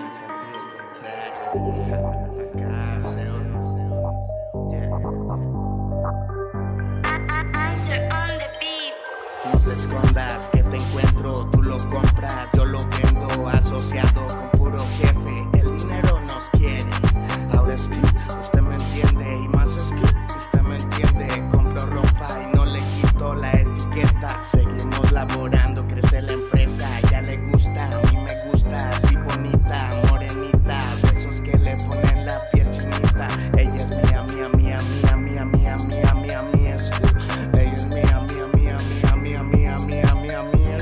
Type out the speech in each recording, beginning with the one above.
en sentido contrario. Acá se Answer on the beat. No te escondas que te encuentro, tú lo compras, yo lo vendo, asociado con puro jefe. El dinero nos quiere, ahora es que usted me entiende, y más es que usted me entiende. Compro ropa y no le quito la etiqueta. Seguimos laborando, crece la empresa, ya le gusta, a mí me gusta, así bonita, morenita, besos que le ponen la piel chinita. Ella es mía, mía, mía, mía, mía, mía, mía, mía, mía, ella es mía, mía, mía, mía, mía, mía, mía, mía, mía.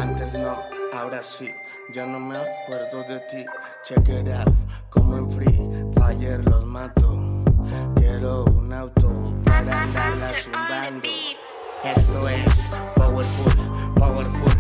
Antes no, ahora sí, ya no me acuerdo de ti. Check it out, como en Free Fire los mato. Quiero un auto para andarla zumbando. Esto es powerful, powerful,